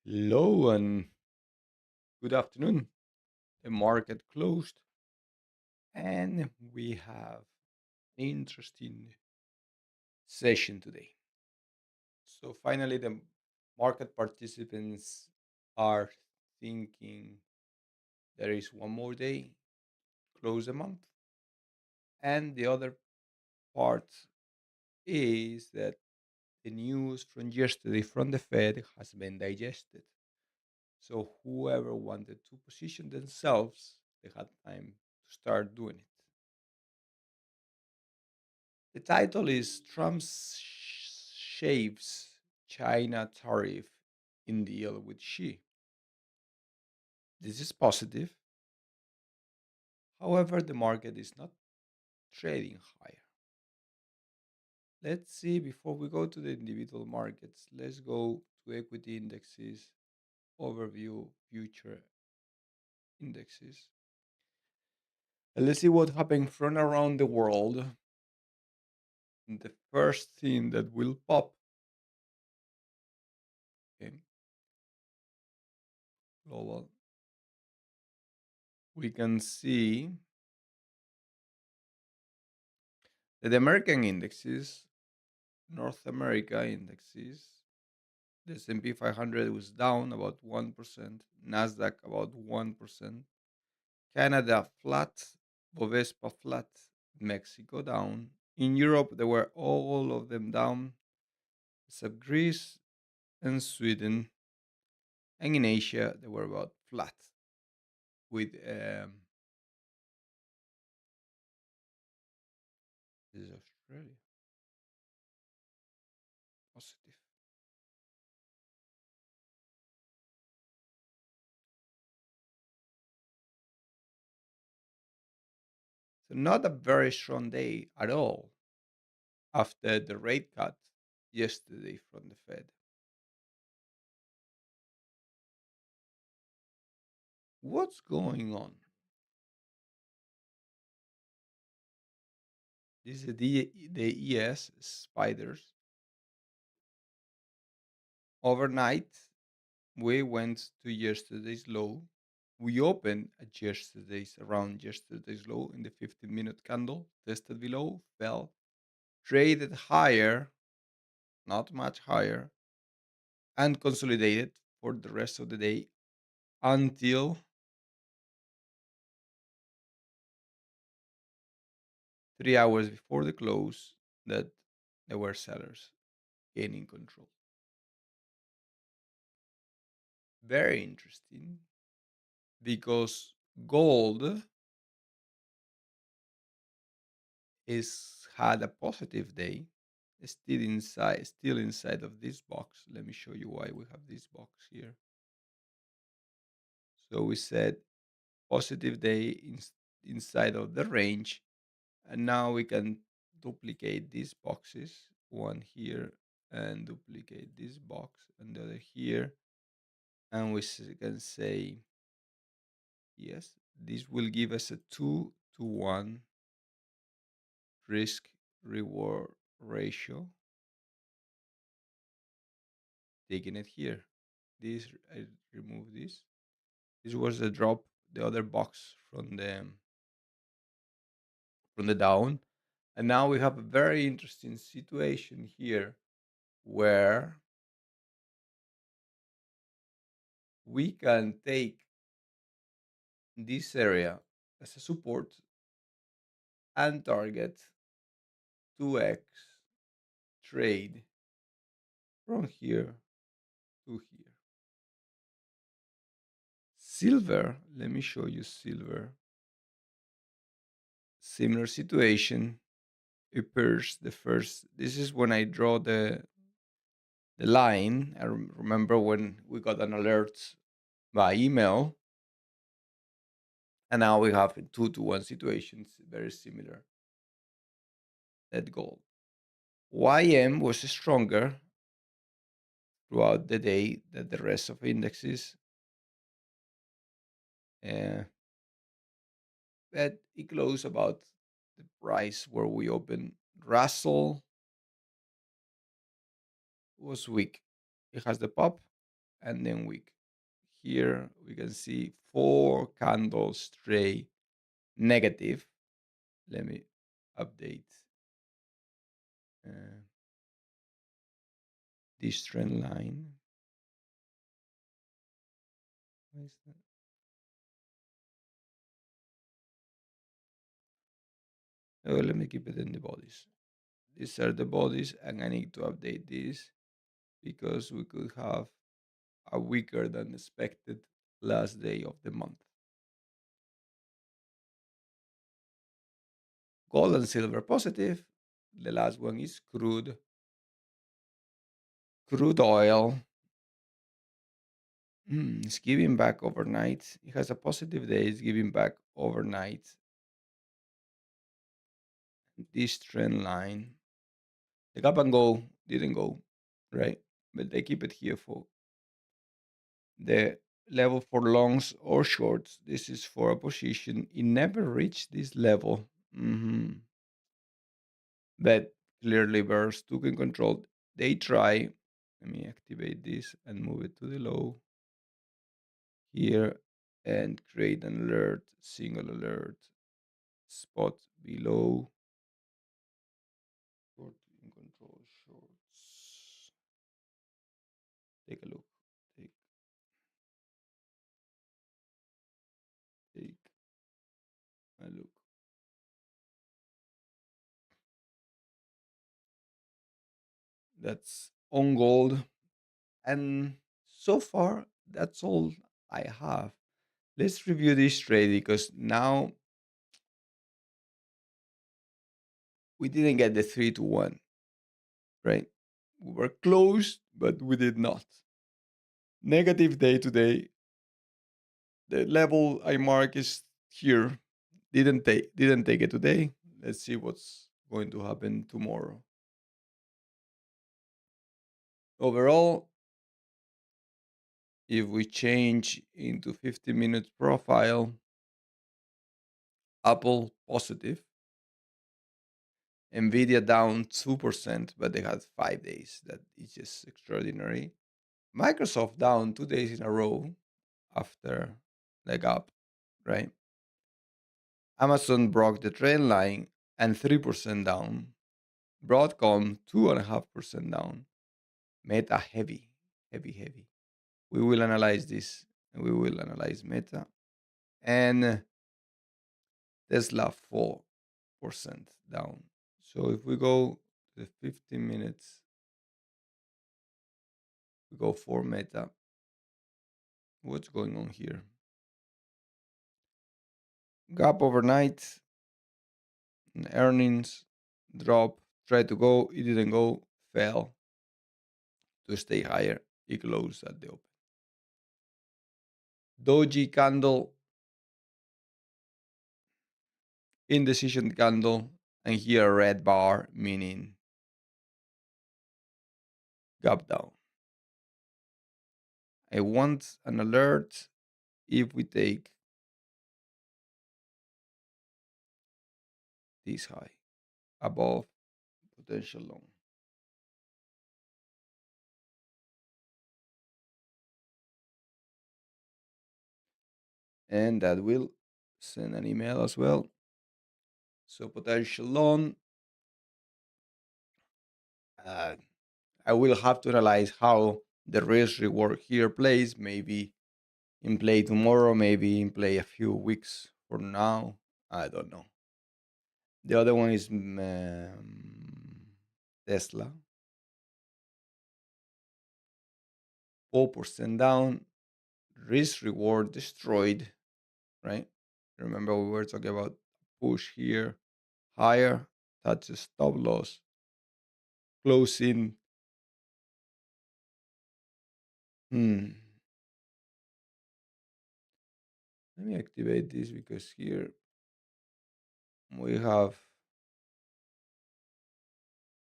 Hello and good afternoon. The market closed and we have an interesting session today. So finally the market participants are thinking there is one more day, close the month. And the other part is that the news from yesterday from the Fed has been digested. So whoever wanted to position themselves, they had time to start doing it. The title is Trump shaves China tariff in deal with Xi. This is positive. However, the market is not trading higher. Let's see, before we go to the individual markets, let's go to equity indexes, overview future indexes. And let's see what happened from around the world. And the first thing that will pop, okay, global, we can see that the American indexes, North America indexes, the S&P 500 was down about 1%, NASDAQ about 1%, Canada flat, Bovespa flat, Mexico down. In Europe, they were all of them down, except Greece and Sweden. And in Asia, they were about flat, with this is Australia, positive. So not a very strong day at all after the rate cut yesterday from the Fed. What's going on? This is the ES spiders. Overnight, we went to yesterday's low. We opened at around yesterday's low in the 15-minute candle, tested below, fell, traded higher, not much higher, and consolidated for the rest of the day until 3 hours before the close that there were sellers gaining control. Very interesting because gold is had a positive day, still inside of this box. Let me show you why we have this box here. So we said positive day inside of the range, and now we can duplicate these boxes, one here, and duplicate this box and the other here, and we can say yes, this will give us a 2-to-1 risk reward ratio. Taking it here, this I remove this. This was the drop, the other box from the down, and now we have a very interesting situation here where we can take this area as a support and target 2x trade from here to here. Silver, let me show you silver. Similar situation. Appears the first. This is when I draw the line. I remember when we got an alert by email, and now we have 2-to-1 situations, very similar. That goal. YM was stronger throughout the day than the rest of indexes. Uh, but it closed about the price where we opened. Russell was weak. It has the pop and then week. Here we can see 4 candles straight negative. Let me update uh, this trend line. Where is that? Oh, let me keep it in the bodies. These are the bodies, and I need to update this because we could have a weaker than expected last day of the month. Gold and silver positive. The last one is crude. Crude oil. It's giving back overnight. It has a positive day. It's giving back overnight. This trend line. The gap and go didn't go, right? But they keep it here for the level for longs or shorts. This is for a position. It never reached this level. But clearly bears took in control. They try. Let me activate this and move it to the low here and create an alert, single alert, spot below. Short in control shorts. Take a look. Take take a look. That's on gold. And so far, that's all I have. Let's review this trade because now we didn't get the 3 to 1, right? We were close, but we did not. Negative day today. The level I mark is here. Didn't take it today. Let's see what's going to happen tomorrow. Overall, if we change into 50-minute profile, Apple positive, Nvidia down 2%, but they had 5 days. That is just extraordinary. Microsoft down 2 days in a row after the gap, right? Amazon broke the trend line and 3% down. Broadcom 2.5% down. Meta heavy, heavy, heavy. We will analyze this. We will analyze Meta. And Tesla 4% down. So if we go to the 15 minutes, we go for Meta. What's going on here? Gap overnight, earnings drop, tried to go, it didn't go, fell to stay higher. It closed at the open. Doji candle, indecision candle, and here a red bar, meaning gap down. I want an alert if we take this high above potential long. And that will send an email as well. So potential long, uh, I will have to analyze how the risk reward here plays. Maybe in play tomorrow, maybe in play a few weeks from now. I don't know. The other one is Tesla, 4% down, risk reward destroyed, right? Remember, we were talking about push here, higher, touches stop loss, closing. Hmm. Let me activate this because here we have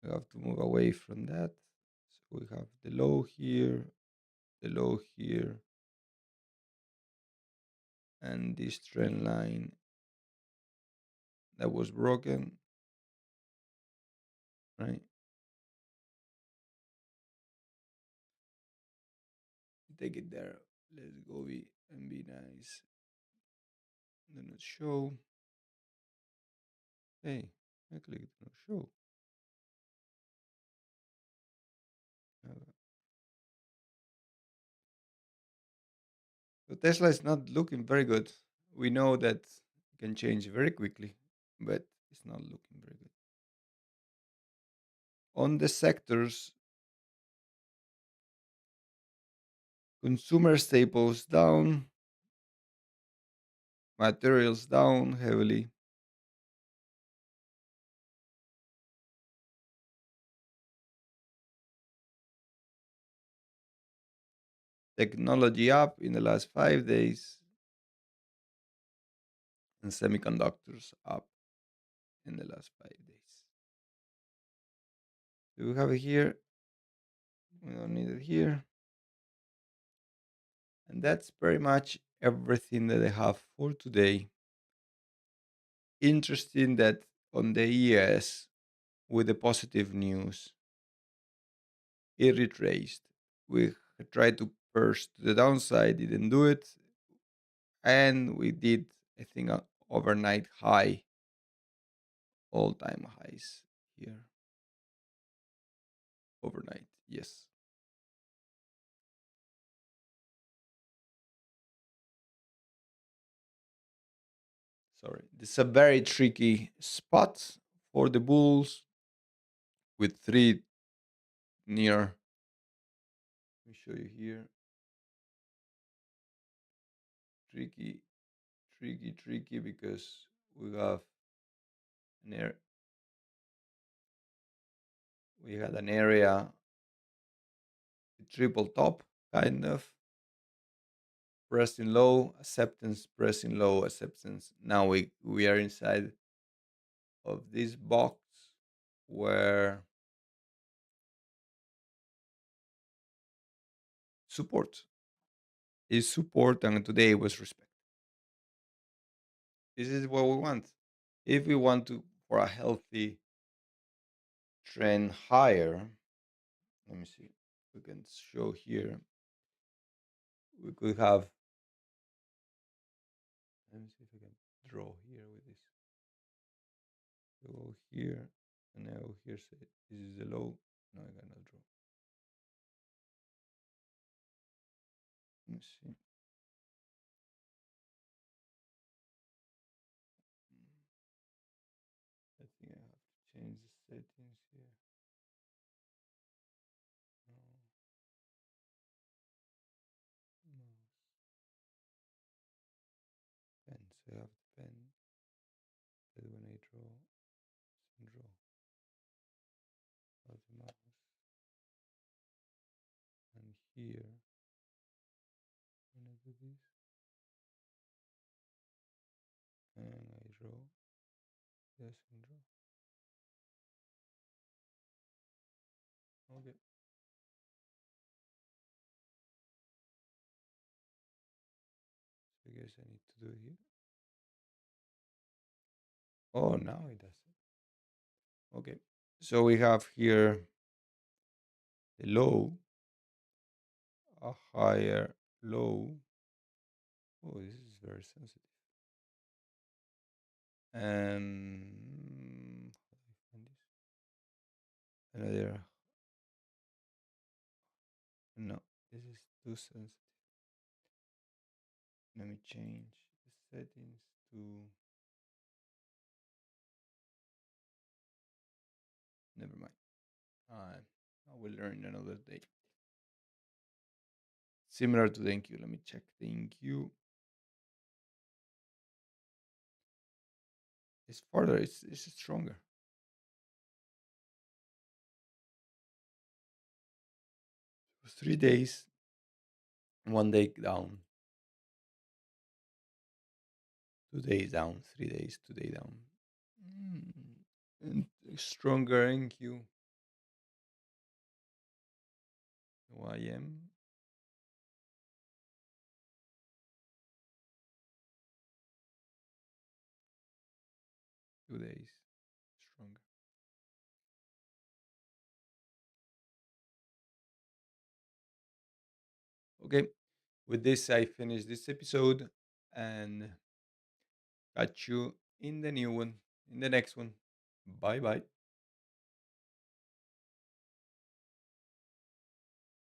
to move away from that. So we have the low here, the low here, and this trend line that was broken, right? take it there. Let's go and be nice. Do not show. Hey, I clicked do not show. Uh, So Tesla is not looking very good. We know that it can change very quickly, but it's not looking very good. On the sectors, consumer staples down, materials down heavily, technology up in the last 5 days, and semiconductors up in the last 5 days. Do we have it here? We don't need it here. And that's pretty much everything that I have for today. Interesting that on the ES, with the positive news, it retraced. We tried to push to the downside, didn't do it, and we did, I think, a overnight high, all-time highs here overnight. Yes, sorry. This is a very tricky spot for the bulls with three near. Let me show you here. Tricky, tricky because we have an air. We had an area with triple top, kind of pressing low, acceptance, pressing low, acceptance. Now we are inside of this box where support is support, and today was respect. This is what we want. If we want to for a healthy trend higher, let me see. We can show here. We could have. Let me see if I can draw here with this. Go here, and now here say this is the low. No, I cannot draw. Let me see. I think I have to change the settings here. No, no. Pen. So I have the pen that when I draw, draw of the mouse. And here, when I do this, and I draw, yes, and draw. Okay. So I guess I need to do it here. Oh, now it does it. Okay. So we have here the low, a higher low. Oh, this is very sensitive. And how do I find this? Another. No, this is too sensitive. Let me change the settings to. Never mind. I will learn another day. Similar to the NQ. Let me check the NQ. It's further. It's stronger. It was 3 days. One day down. 2 days down. 3 days. 2 days down. And stronger NQ. YM. 2 days. Stronger. Okay, with this, I finish this episode and catch you in the new one, in the next one. Bye bye.